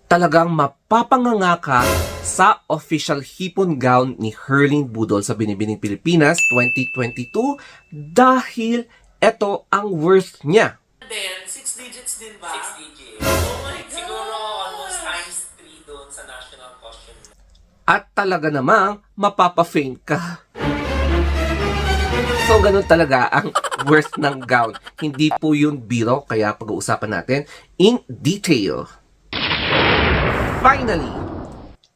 Talagang mapapanganga ka sa official hipon gown ni Herlin Budol sa Binibining Pilipinas 2022 dahil ito ang worth niya. Then, 6 digits din ba? 6 digits. Oh my God! Siguro almost times 3 doon sa national costume. At talaga namang mapapa-faint ka. So, ganun talaga ang worth ng gown. Hindi po yun biro, kaya pag-uusapan natin in detail. Finally,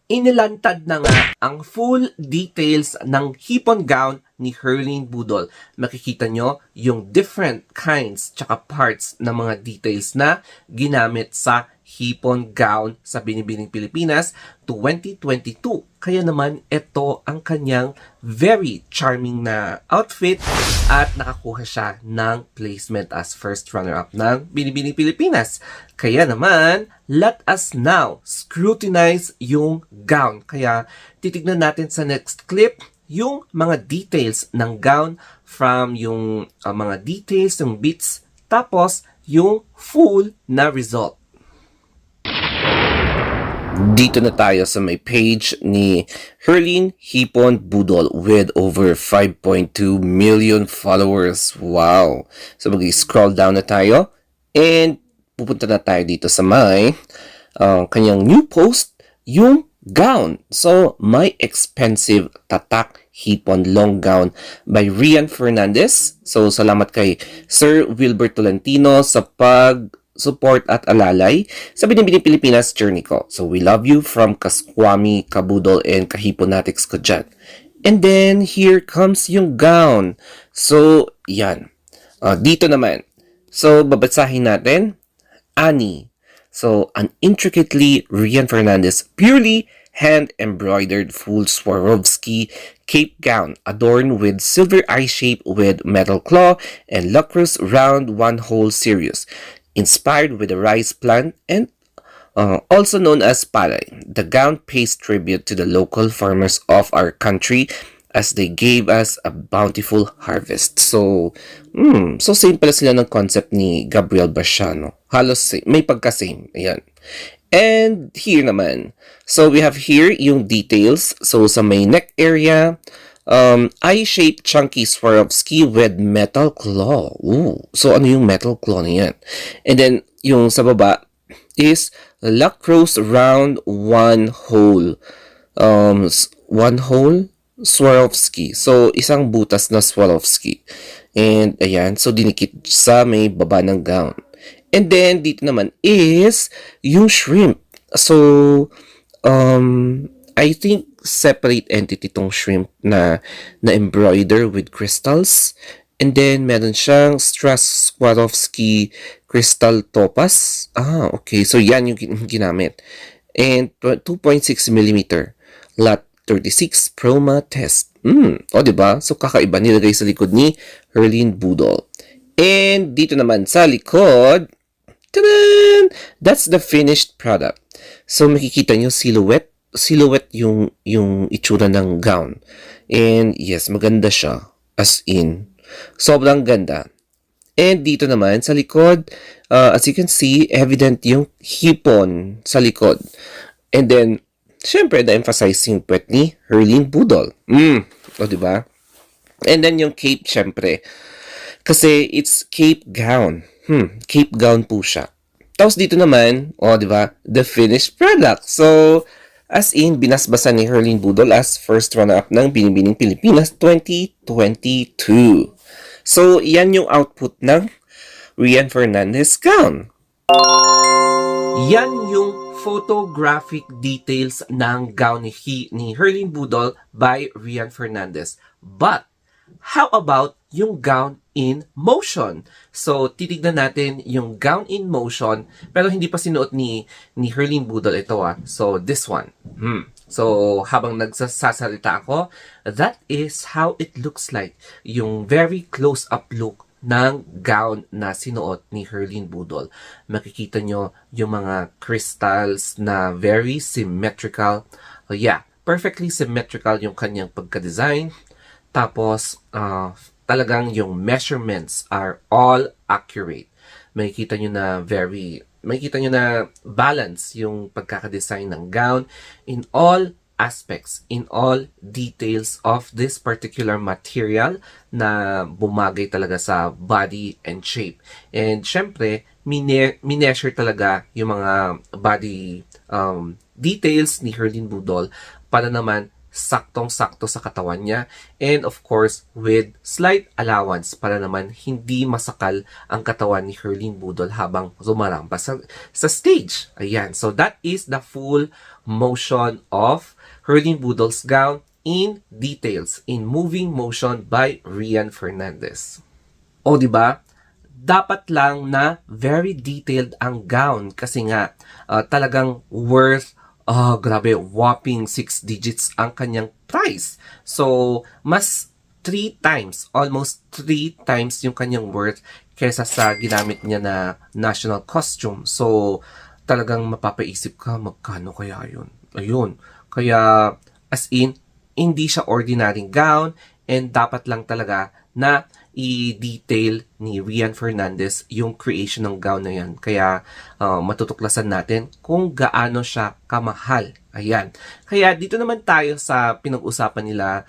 inilantad na nga ang full details ng hipon gown ni Herlin Budol. Makikita nyo yung different kinds tsaka parts ng mga details na ginamit sa hipon gown sa Binibining Pilipinas 2022. Kaya naman ito ang kanyang very charming na outfit at nakakuha siya ng placement as first runner-up ng Binibining Pilipinas. Kaya naman, let us now scrutinize yung gown. Kaya titignan natin sa next clip yung mga details ng gown from yung mga details, yung bits, tapos yung full na result. Dito na tayo sa may page ni Herlin Hipon Budol with over 5.2 million followers. Wow! So mag-scroll down na tayo and pupunta na tayo dito sa may kanyang new post, yung gown. So, my expensive tatak hipon long gown by Rian Fernandez. So, salamat kay Sir Wilbert Tolentino sa pag-support at alalay sa Binibining Pilipinas journey ko. So, we love you from Kaskwami, Kabudol, and Kahiponatics ko dyan. And then, here comes yung gown. So, yan. Dito naman. So, babasahin natin. Ani. So, an intricately Rian Fernandez purely hand-embroidered full Swarovski cape gown adorned with silver eye shape with metal claw and lacrosse round one-hole series, inspired with a rice plant and also known as palay. The gown pays tribute to the local farmers of our country as they gave us a bountiful harvest. So, so same pala sila ng concept ni Gabriel Basiano. Halos same, may pagka-same. Ayan. And here naman. So, we have here yung details. So, sa may neck area, eye-shaped chunky Swarovski with metal claw. Ooh. So, ano yung metal claw na yan? And then, yung sa baba is lacrosse round one hole. One hole Swarovski. So, isang butas na Swarovski. And, ayan. So, dinikit sa may baba ng gown. And then, dito naman is yung shrimp. So, I think separate entity tong shrimp na embroider with crystals. And then, meron siyang Strass Swarovski crystal topaz. Okay. So, yan yung ginamit. And 2.6 millimeter lot 36 Proma test. O, diba? So, kakaiba nilagay sa likod ni Herlin Budol. And dito naman sa likod, tada! That's the finished product. So, makikita nyo silhouette. Silhouette yung itsura ng gown. And yes, maganda siya. As in, sobrang ganda. And dito naman sa likod, as you can see, evident yung hipon sa likod. And then, syempre, na-emphasize yung puwet ni Herlin Budol. O, diba? And then yung cape, syempre. Kasi it's cape gown. Cape gown po siya. Tapos dito naman, diba? The finished product. So, as in, binasbasan ni Herlin Budol as first runner-up ng Binibining Pilipinas 2022. So, yan yung output ng Rian Fernandez gown. Yan yung photographic details ng gown ni Herlin Budol by Rian Fernandez. But, how about yung gown in motion? So, titignan natin yung gown in motion, pero hindi pa sinuot ni Herlin Budol ito. So, this one. So, habang nagsasalita ako, that is how it looks like. Yung very close-up look ng gown na sinuot ni Herlin Budol. Makikita nyo yung mga crystals na very symmetrical. Perfectly symmetrical yung kanyang pagka-design. Tapos, talagang yung measurements are all accurate. Makikita nyo na very makikita nyo na balance yung pagkakadesign ng gown in all aspects, in all details of this particular material na bumagay talaga sa body and shape. And syempre, mineasure talaga yung mga body details ni Herlin Budol para naman saktong-sakto sa katawan niya, and of course with slight allowance para naman hindi masakal ang katawan ni Herlin Budol habang rumarampas sa stage. Ayan, so that is the full motion of Herlin Budol's gown in details, in moving motion by Rian Fernandez. O di ba? Dapat lang na very detailed ang gown kasi nga talagang worth grabe, whopping 6 digits ang kanyang price. So, mas 3 times, almost 3 times yung kanyang worth kaysa sa ginamit niya na national costume. So, talagang mapapaisip ka, magkano kaya yun? Ayun. Kaya, as in, hindi siya ordinary gown and dapat lang talaga na i-detail ni Rian Fernandez yung creation ng gown na yan. Kaya matutuklasan natin kung gaano siya kamahal. Ayan. Kaya dito naman tayo sa pinag-usapan nila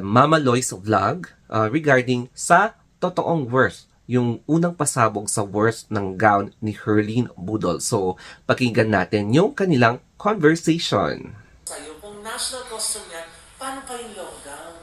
Mama Loy's vlog regarding sa totoong worth. Yung unang pasabog sa worth ng gown ni Herlin Budol. So, pakinggan natin yung kanilang conversation. Sa'yo, kung national costume yan, paano pa yung long gown?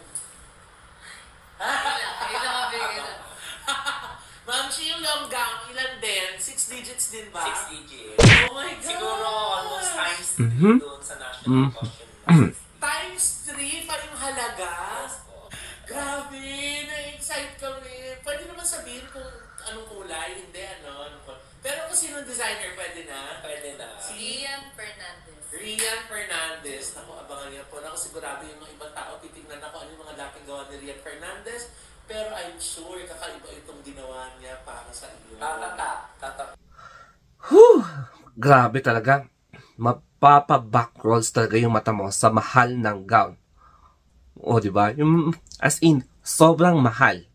Ma'am, yung long gown, ilan din? 6 digits din ba? 6 digits. Oh my God! Siguro almost times 3 doon sa national costume. Times 3 pa yung halaga? Yes po. Grabe, na-excite kami. Pwede naman sabihin kung anong kulay, hindi ano. Pero kung sino designer, pwede na? Pwede na. Rian Fernandez. Rian Fernandez. Naku, abangan niyo po. Naku, sigurado yung mga ibang tao titignan ako ano yung mga dating gawa ni Rian Fernandez. Pero I'm sure kakaiba itong ginawa niya para sa iyo. Tata. Whew! Grabe talaga. Mapapa-backrolls talaga yung mata mo sa mahal ng gown. O, di ba? Yung, as in, sobrang mahal.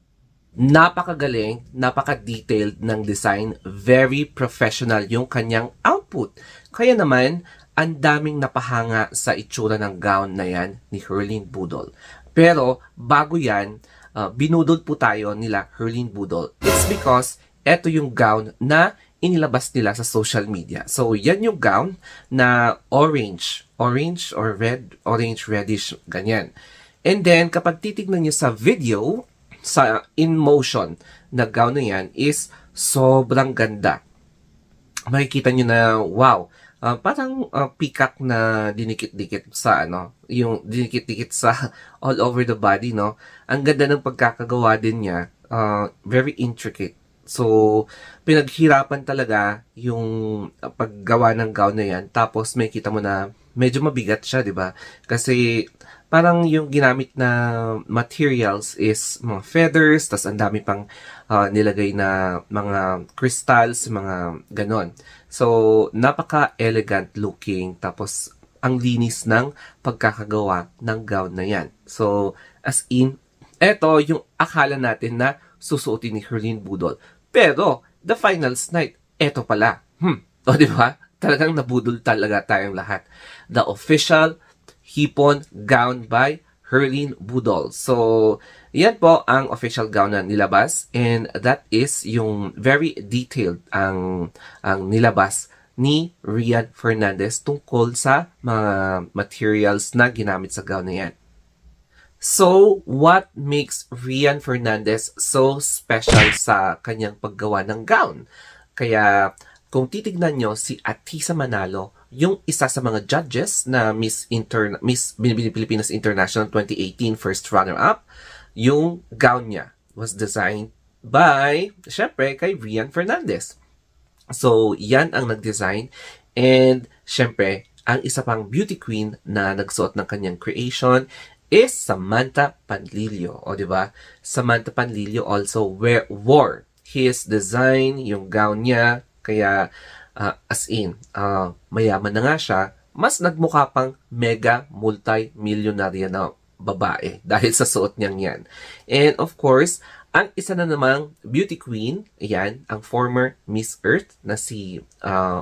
Napakagaling, napaka-detailed ng design, very professional yung kanyang output. Kaya naman, ang daming napahanga sa itsura ng gown na yan ni Herlin Budol. Pero, bago yan, binudol po tayo nila Herlin Budol. It's because eto yung gown na inilabas nila sa social media. So, yan yung gown na orange or red, orange, reddish, ganyan. And then, kapag titignan nyo sa video, sa in motion na gown na yan is sobrang ganda. Makikita nyo na, wow, parang peacock na dinikit-dikit sa yung dinikit-dikit sa all over the body, no? Ang ganda ng pagkakagawa din niya, very intricate. So, pinaghirapan talaga yung paggawa ng gown na yan. Tapos, may kita mo na medyo mabigat siya, di ba? Kasi, parang yung ginamit na materials is mga feathers, tas ang dami pang nilagay na mga crystals, mga ganon. So, napaka-elegant looking, tapos ang linis ng pagkakagawa ng gown na yan. So, as in, eto yung akala natin na susuotin ni Herlin Budol. Pero, the finals night, eto pala. O, di ba? Talagang nabudol talaga tayong lahat. The official hipon gown by Herlin Budol. So, yan po ang official gown na nilabas, and that is yung very detailed ang nilabas ni Rian Fernandez tungkol sa mga materials na ginamit sa gown na yan. So, what makes Rian Fernandez so special sa kanyang paggawa ng gown? Kaya, kung titignan nyo si Atisa Manalo, yung isa sa mga judges na Miss Binibining Pilipinas International 2018 first runner-up, yung gown niya was designed by, syempre, kay Rian Fernandez. So, yan ang nag-design. And, syempre, ang isa pang beauty queen na nagsuot ng kanyang creation is Samantha Panlilio. O, di ba? Samantha Panlilio also wore his design, yung gown niya. Kaya, as in, mayaman na nga siya, mas nagmukha pang mega multi-millionarya na babae dahil sa suot niyang yan. And of course, Ang isa na namang beauty queen, ayan, ang former Miss Earth na si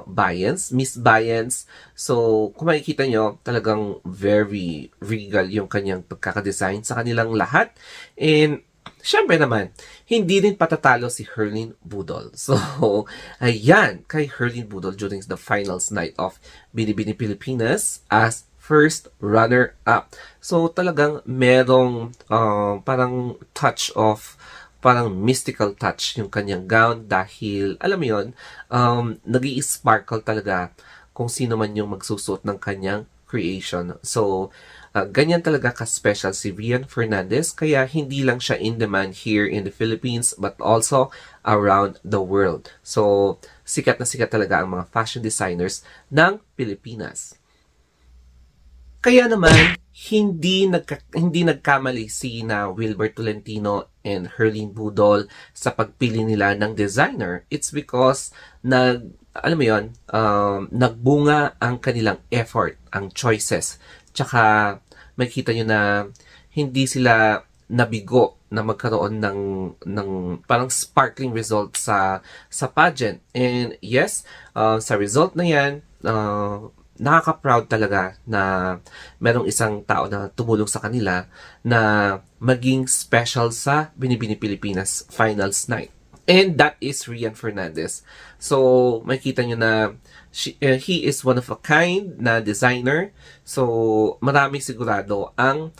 Bayans, Miss Bayans. So, kung makikita nyo, talagang very regal yung kanyang pagkakadesign sa kanilang lahat. And, syempre naman, hindi rin patatalo si Herlin Budol. So, ayan, kay Herlin Budol during the finals night of Binibini Pilipinas as first runner-up. So, talagang merong parang touch of parang mystical touch yung kanyang gown dahil, alam mo yun, nag-i-sparkle talaga kung sino man yung magsusuot ng kanyang creation. So, ganyan talaga ka-special si Rian Fernandez, kaya hindi lang siya in demand here in the Philippines but also around the world. So, sikat na sikat talaga ang mga fashion designers ng Pilipinas. Kaya naman, hindi nagkamali si na Wilbert Tolentino and Herlin Budol sa pagpili nila ng designer. It's because alam mo yun, nagbunga ang kanilang effort, ang choices. Tsaka makikita nyo na hindi sila nabigo na magkaroon ng parang sparkling result sa pageant. And yes, sa result na yan, nakaka-proud talaga na merong isang tao na tumulong sa kanila na maging special sa Binibini Pilipinas Finals Night. And that is Rian Fernandez. So, makikita nyo na he is one of a kind na designer. So, marami sigurado ang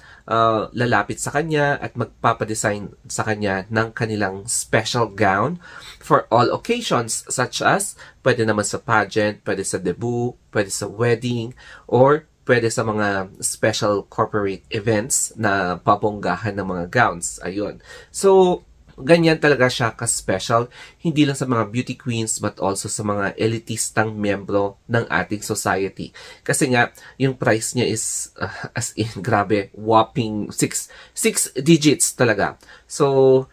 lalapit sa kanya at magpapadesign sa kanya ng kanilang special gown for all occasions such as pwede naman sa pageant, pwede sa debut, pwede sa wedding, or pwede sa mga special corporate events na babonggahan ng mga gowns. Ayun. So, ganyan talaga siya ka-special, hindi lang sa mga beauty queens but also sa mga elitistang miyembro ng ating society. Kasi nga, yung price niya is, as in, grabe, whopping 6 digits talaga. So,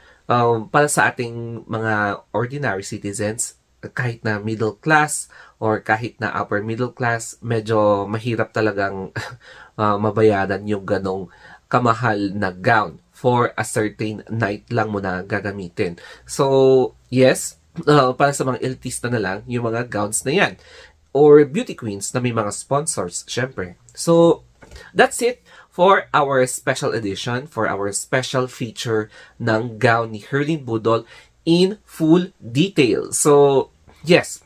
para sa ating mga ordinary citizens, kahit na middle class or kahit na upper middle class, medyo mahirap talagang mabayaran yung ganong kamahal na gown for a certain night lang mo na gagamitin. So, yes, para sa mga elitista na lang, yung mga gowns na yan. Or beauty queens na may mga sponsors, syempre. So, that's it for our special edition, for our special feature ng gown ni Herlin Budol in full detail. So, yes.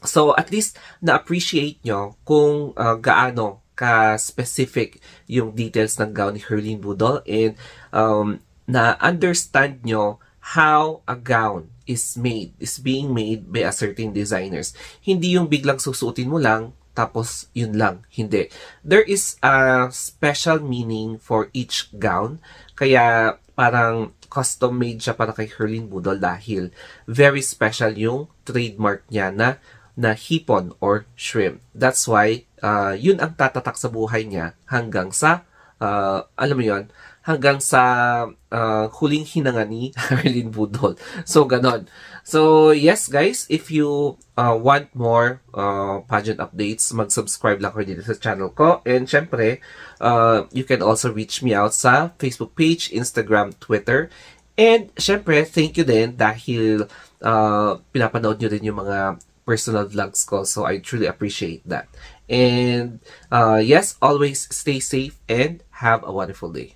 So, at least na-appreciate nyo kung gaano ka-specific yung details ng gown ni Herlin Budol and na-understand nyo how a gown is being made by a certain designers. Hindi yung biglang susuotin mo lang, tapos yun lang. Hindi. There is a special meaning for each gown, kaya parang custom-made siya para kay Herlin Budol dahil very special yung trademark niya na hipon or shrimp. That's why, yun ang tatatak sa buhay niya hanggang sa, alam mo yun, hanggang sa huling hinanga ni Herlin Budol. So, ganon. So, yes guys, if you want more pageant updates, mag-subscribe lang kayo dito sa channel ko. And syempre, you can also reach me out sa Facebook page, Instagram, Twitter. And syempre, thank you din dahil pinapanood nyo din yung mga personal vlogs ko. So, I truly appreciate that. And yes, always stay safe and have a wonderful day.